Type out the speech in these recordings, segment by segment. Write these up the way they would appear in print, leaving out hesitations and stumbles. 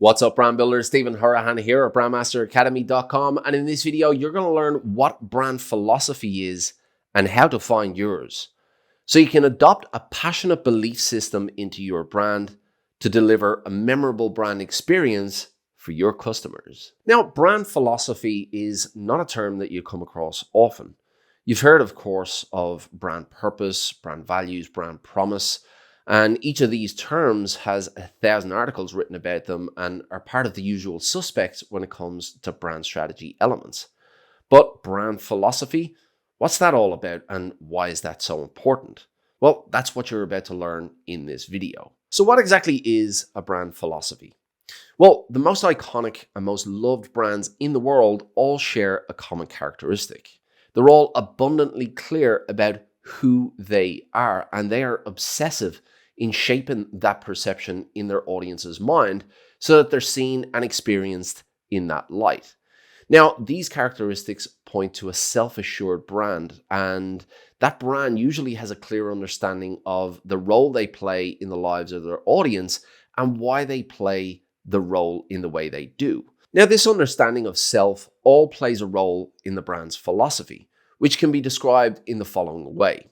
What's up, brand builders? Stephen Hurahan here at brandmasteracademy.com, and in this video you're going to learn what brand philosophy is and how to find yours, so you can adopt a passionate belief system into your brand to deliver a memorable brand experience for your customers. Now, brand philosophy is not a term that you come across often. You've heard, of course, of brand purpose, brand values, brand promise, and each of these terms has 1,000 articles written about them and are part of the usual suspects when it comes to brand strategy elements. But brand philosophy, what's that all about and why is that so important? Well, that's what you're about to learn in this video. So what exactly is a brand philosophy? Well, the most iconic and most loved brands in the world all share a common characteristic. They're all abundantly clear about who they are, and they are obsessive in shaping that perception in their audience's mind so that they're seen and experienced in that light. Now, these characteristics point to a self-assured brand, and that brand usually has a clear understanding of the role they play in the lives of their audience and why they play the role in the way they do. Now, this understanding of self all plays a role in the brand's philosophy, which can be described in the following way.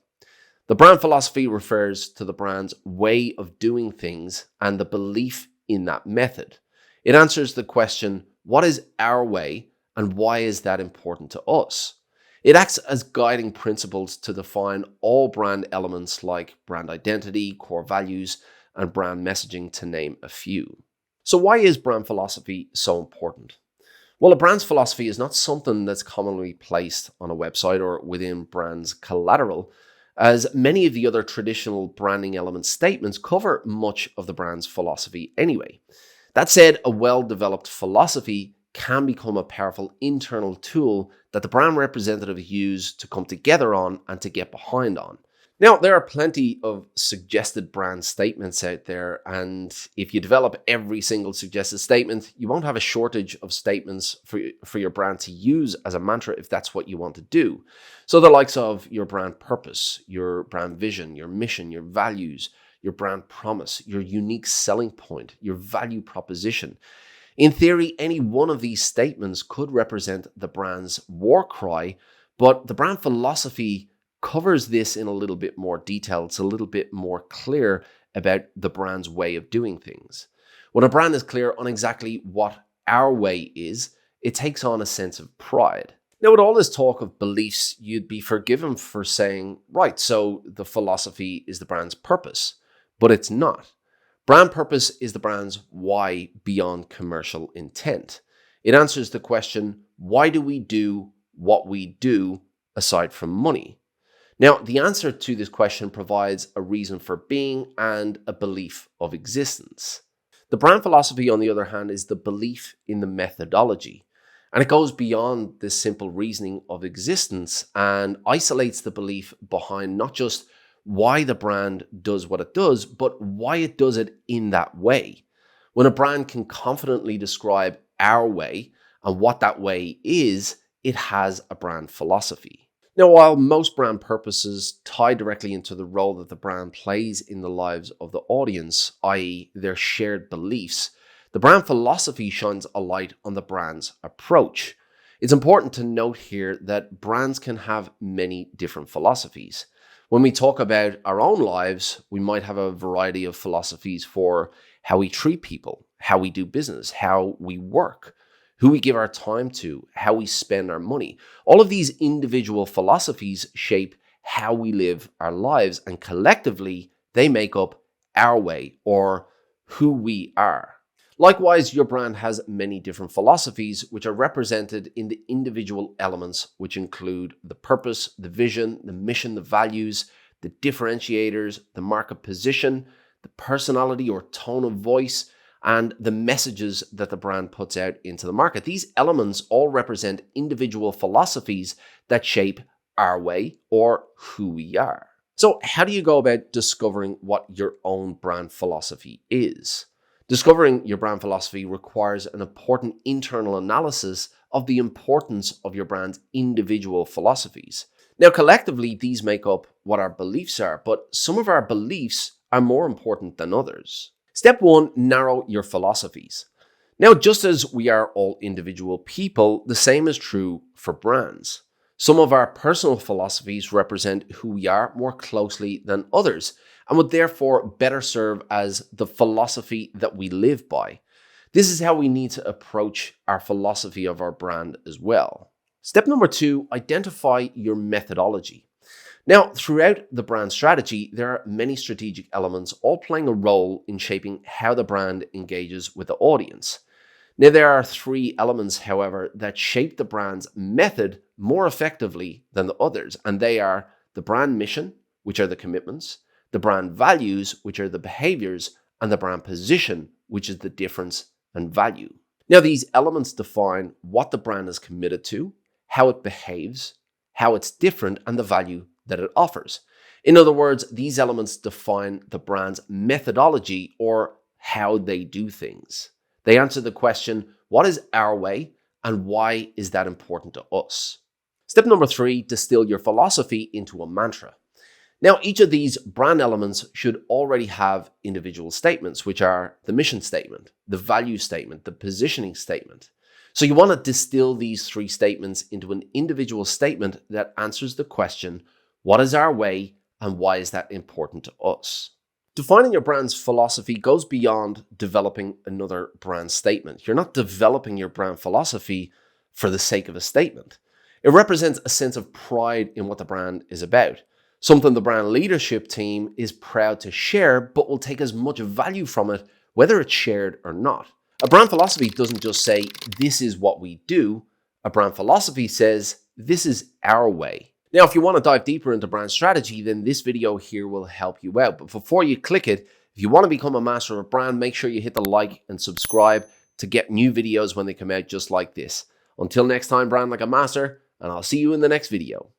The brand philosophy refers to the brand's way of doing things and the belief in that method. It answers the question, what is our way and why is that important to us? It acts as guiding principles to define all brand elements like brand identity, core values, and brand messaging, to name a few. So why is brand philosophy so important? Well, a brand's philosophy is not something that's commonly placed on a website or within brand's collateral, as many of the other traditional branding element statements cover much of the brand's philosophy anyway. That said, a well-developed philosophy can become a powerful internal tool that the brand representatives use to come together on and to get behind on. Now, there are plenty of suggested brand statements out there, and if you develop every single suggested statement, you won't have a shortage of statements for your brand to use as a mantra if that's what you want to do. So the likes of your brand purpose, your brand vision, your mission, your values, your brand promise, your unique selling point, your value proposition. In theory, any one of these statements could represent the brand's war cry, but the brand philosophy covers this in a little bit more detail. It's a little bit more clear about the brand's way of doing things. When a brand is clear on exactly what our way is, it takes on a sense of pride. Now, with all this talk of beliefs, you'd be forgiven for saying, right, so the philosophy is the brand's purpose, but it's not. Brand purpose is the brand's why beyond commercial intent. It answers the question, why do we do what we do aside from money? Now, the answer to this question provides a reason for being and a belief of existence. The brand philosophy, on the other hand, is the belief in the methodology, and it goes beyond this simple reasoning of existence and isolates the belief behind not just why the brand does what it does, but why it does it in that way. When a brand can confidently describe our way and what that way is, it has a brand philosophy. Now, while most brand purposes tie directly into the role that the brand plays in the lives of the audience, i.e. their shared beliefs, the brand philosophy shines a light on the brand's approach. It's important to note here that brands can have many different philosophies. When we talk about our own lives, we might have a variety of philosophies for how we treat people, how we do business, how we work, who we give our time to, how we spend our money. All of these individual philosophies shape how we live our lives, and collectively, they make up our way, or who we are. Likewise, your brand has many different philosophies, which are represented in the individual elements, which include the purpose, the vision, the mission, the values, the differentiators, the market position, the personality or tone of voice, and the messages that the brand puts out into the market. These elements all represent individual philosophies that shape our way or who we are. So how do you go about discovering what your own brand philosophy is? Discovering your brand philosophy requires an important internal analysis of the importance of your brand's individual philosophies. Now, collectively, these make up what our beliefs are, but some of our beliefs are more important than others. Step 1, narrow your philosophies. Now, just as we are all individual people, the same is true for brands. Some of our personal philosophies represent who we are more closely than others and would therefore better serve as the philosophy that we live by. This is how we need to approach our philosophy of our brand as well. Step number 2, identify your methodology. Now, throughout the brand strategy, there are many strategic elements all playing a role in shaping how the brand engages with the audience. Now, there are 3 elements, however, that shape the brand's method more effectively than the others, and they are the brand mission, which are the commitments, the brand values, which are the behaviors, and the brand position, which is the difference and value. Now, these elements define what the brand is committed to, how it behaves, how it's different, and the value that it offers. In other words, these elements define the brand's methodology or how they do things. They answer the question, what is our way and why is that important to us? Step number 3, distill your philosophy into a mantra. Now, each of these brand elements should already have individual statements, which are the mission statement, the value statement, the positioning statement. So you want to distill these 3 statements into an individual statement that answers the question, what is our way and why is that important to us? Defining your brand's philosophy goes beyond developing another brand statement. You're not developing your brand philosophy for the sake of a statement. It represents a sense of pride in what the brand is about, something the brand leadership team is proud to share, but will take as much value from it, whether it's shared or not. A brand philosophy doesn't just say, this is what we do. A brand philosophy says, this is our way. Now, if you want to dive deeper into brand strategy, then this video here will help you out. But before you click it, if you want to become a master of brand, make sure you hit the like and subscribe to get new videos when they come out just like this. Until next time, brand like a master, and I'll see you in the next video.